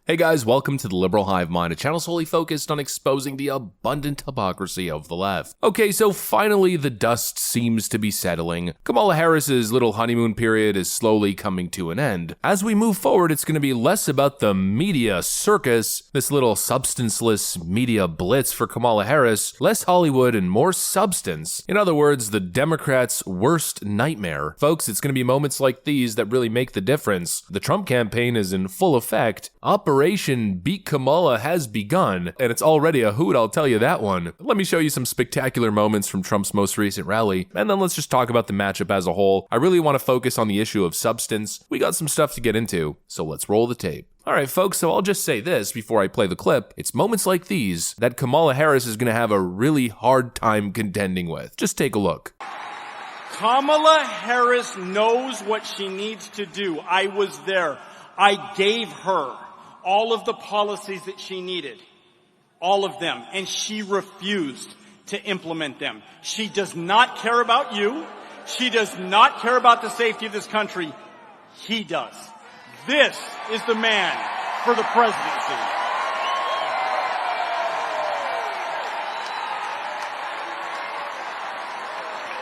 Hey guys, welcome to the Liberal Hive Mind, a channel solely focused on exposing the abundant hypocrisy of the left. Okay, so finally the dust seems to be settling. Kamala Harris's little honeymoon period is slowly coming to an end. As we move forward, it's going to be less about the media circus, this little substanceless media blitz for Kamala Harris, less Hollywood and more substance. In other words, the Democrats' worst nightmare. Folks, it's going to be moments like these that really make the difference. The Trump campaign is in full effect. Operation Beat Kamala has begun, and it's already a hoot, I'll tell you that one. Let me show you some spectacular moments from Trump's most recent rally, and then let's just talk about the matchup as a whole. I really want to focus on the issue of substance. We got some stuff to get into, so let's roll the tape. Alright folks, so I'll just say this before I play the clip. It's moments like these that Kamala Harris is going to have a really hard time contending with. Just take a look. Kamala Harris knows what she needs to do. I was there. I gave her all of the policies that she needed, all of them, and she refused to implement them. She does not care about you. She does not care about the safety of this country. He does. This is the man for the presidency.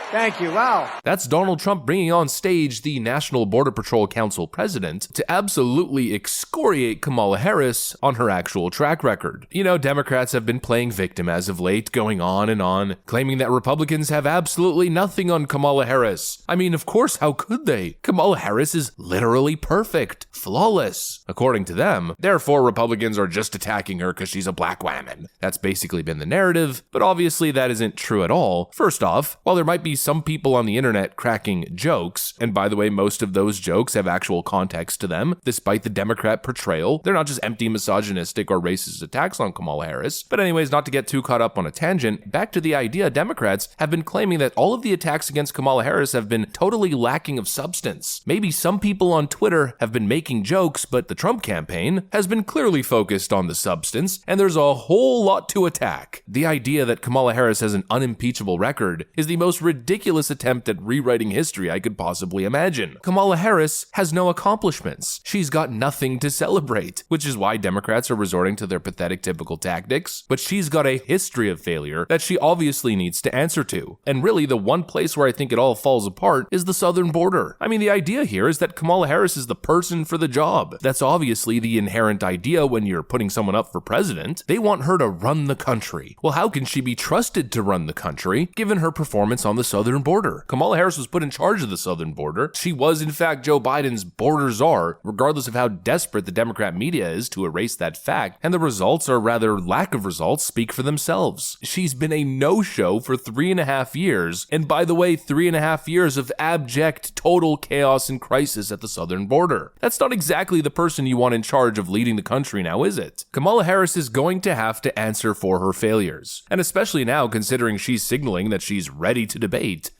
Thank you. Wow. That's Donald Trump bringing on stage the National Border Patrol Council president to absolutely excoriate Kamala Harris on her actual track record. You know, Democrats have been playing victim as of late, going on, claiming that Republicans have absolutely nothing on Kamala Harris. I mean, of course, how could they? Kamala Harris is literally perfect, flawless, according to them. Therefore, Republicans are just attacking her because she's a black woman. That's basically been the narrative, but obviously that isn't true at all. First off, while there might be some people on the internet cracking jokes, and by the way, most of those jokes have actual context to them, despite the Democrat portrayal. They're not just empty misogynistic or racist attacks on Kamala Harris. But anyways, not to get too caught up on a tangent, back to the idea Democrats have been claiming that all of the attacks against Kamala Harris have been totally lacking of substance. Maybe some people on Twitter have been making jokes, but the Trump campaign has been clearly focused on the substance, and there's a whole lot to attack. The idea that Kamala Harris has an unimpeachable record is the most ridiculous attempt at rewriting history I could possibly imagine. Kamala Harris has no accomplishments. She's got nothing to celebrate, which is why Democrats are resorting to their pathetic typical tactics. But she's got a history of failure that she obviously needs to answer to. And really, the one place where I think it all falls apart is the southern border. I mean, the idea here is that Kamala Harris is the person for the job. That's obviously the inherent idea when you're putting someone up for president. They want her to run the country. Well, how can she be trusted to run the country, given her performance on the southern border? Kamala Harris was put in charge of the southern border. She was, in fact, Joe Biden's border czar, regardless of how desperate the Democrat media is to erase that fact, and the results, or rather lack of results, speak for themselves. She's been a no-show for 3.5 years, and by the way, 3.5 years of abject, total chaos and crisis at the southern border. That's not exactly the person you want in charge of leading the country now, is it? Kamala Harris is going to have to answer for her failures, and especially now considering she's signaling that she's ready to debate.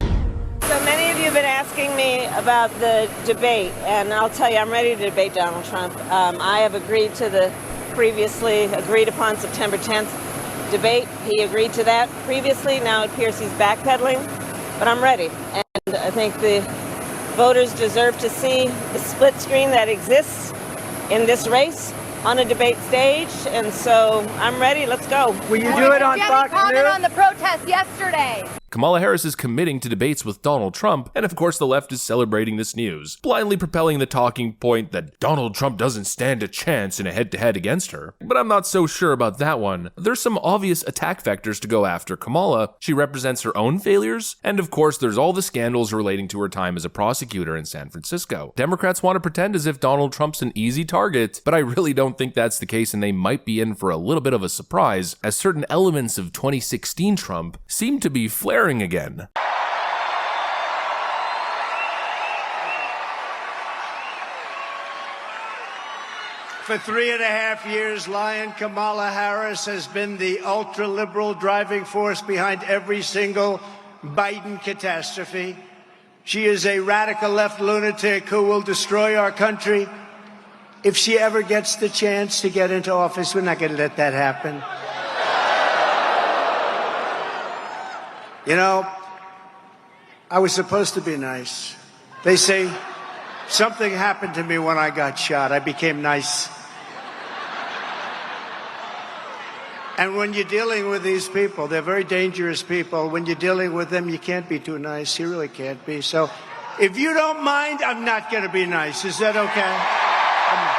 So many of you have been asking me about the debate, and I'll tell you, I'm ready to debate Donald Trump. I have agreed to the previously agreed upon September 10th debate. He agreed to that previously. Now it appears he's backpedaling, but I'm ready. And I think the voters deserve to see the split screen that exists in this race on a debate stage, and so I'm ready. Let's go. Will you do it on Fox News? Comment on the protest yesterday. Kamala Harris is committing to debates with Donald Trump, and of course the left is celebrating this news, blindly propelling the talking point that Donald Trump doesn't stand a chance in a head-to-head against her. But I'm not so sure about that one. There's some obvious attack vectors to go after Kamala. She represents her own failures, and of course there's all the scandals relating to her time as a prosecutor in San Francisco. Democrats want to pretend as if Donald Trump's an easy target, but I really don't think that's the case, and they might be in for a little bit of a surprise, as certain elements of 2016 Trump seem to be flaring again. For 3.5 years, Lion Kamala Harris has been the ultra-liberal driving force behind every single Biden catastrophe. She is a radical left lunatic who will destroy our country. If she ever gets the chance to get into office, we're not going to let that happen. You know, I was supposed to be nice. They say something happened to me when I got shot. I became nice. And when you're dealing with these people, they're very dangerous people. When you're dealing with them, you can't be too nice. You really can't be. So if you don't mind, I'm not going to be nice. Is that okay? I'm not.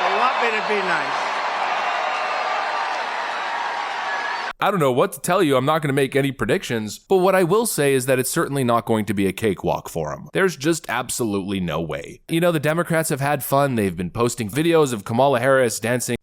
They want me to be nice. I don't know what to tell you. I'm not going to make any predictions, but what I will say is that it's certainly not going to be a cakewalk for him. There's just absolutely no way. You know, the Democrats have had fun. They've been posting videos of Kamala Harris dancing.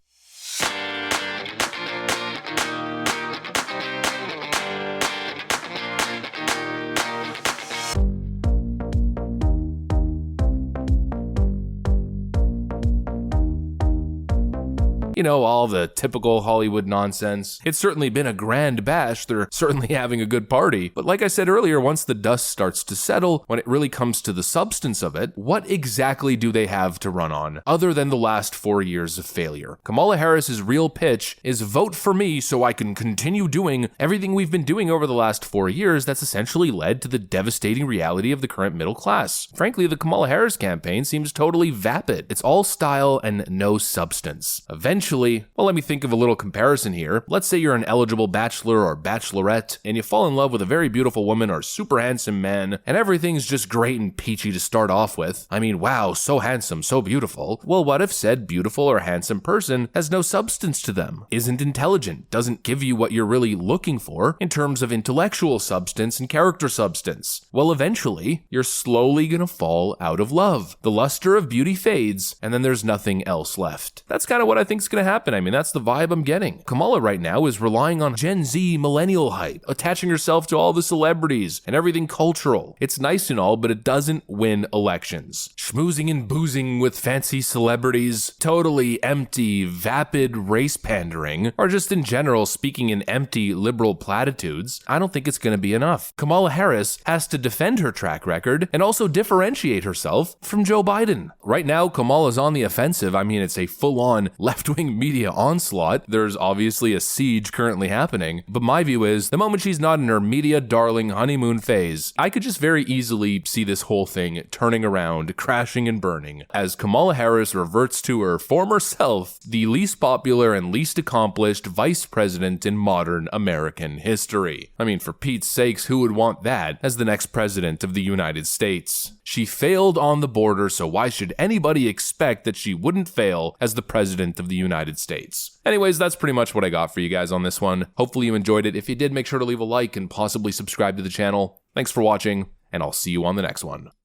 You know, all the typical Hollywood nonsense. It's certainly been a grand bash. They're certainly having a good party. But like I said earlier, once the dust starts to settle, when it really comes to the substance of it, what exactly do they have to run on other than the last 4 years of failure? Kamala Harris's real pitch is vote for me so I can continue doing everything we've been doing over the last 4 years that's essentially led to the devastating reality of the current middle class. Frankly, the Kamala Harris campaign seems totally vapid. It's all style and no substance. Eventually, well, let me think of a little comparison here. Let's say you're an eligible bachelor or bachelorette, and you fall in love with a very beautiful woman or super handsome man, and everything's just great and peachy to start off with. I mean, wow, so handsome, so beautiful. Well, what if said beautiful or handsome person has no substance to them, isn't intelligent, doesn't give you what you're really looking for in terms of intellectual substance and character substance? Well, eventually, you're slowly gonna fall out of love. The luster of beauty fades, and then there's nothing else left. That's kind of what I think's gonna happen. I mean, that's the vibe I'm getting. Kamala right now is relying on Gen Z millennial hype, attaching herself to all the celebrities and everything cultural. It's nice and all, but it doesn't win elections. Schmoozing and boozing with fancy celebrities, totally empty, vapid race pandering, or just in general speaking in empty liberal platitudes, I don't think it's going to be enough. Kamala Harris has to defend her track record and also differentiate herself from Joe Biden. Right now, Kamala's on the offensive. I mean, it's a full-on left-wing media onslaught. There's obviously a siege currently happening, but my view is the moment she's not in her media darling honeymoon phase, I could just very easily see this whole thing turning around, crashing and burning, as Kamala Harris reverts to her former self, the least popular and least accomplished vice president in modern American history. I mean, for Pete's sakes, who would want that as the next president of the United States? She failed on the border, so why should anybody expect that she wouldn't fail as the president of the United States? Anyways, that's pretty much what I got for you guys on this one. Hopefully you enjoyed it. If you did, make sure to leave a like and possibly subscribe to the channel. Thanks for watching, and I'll see you on the next one.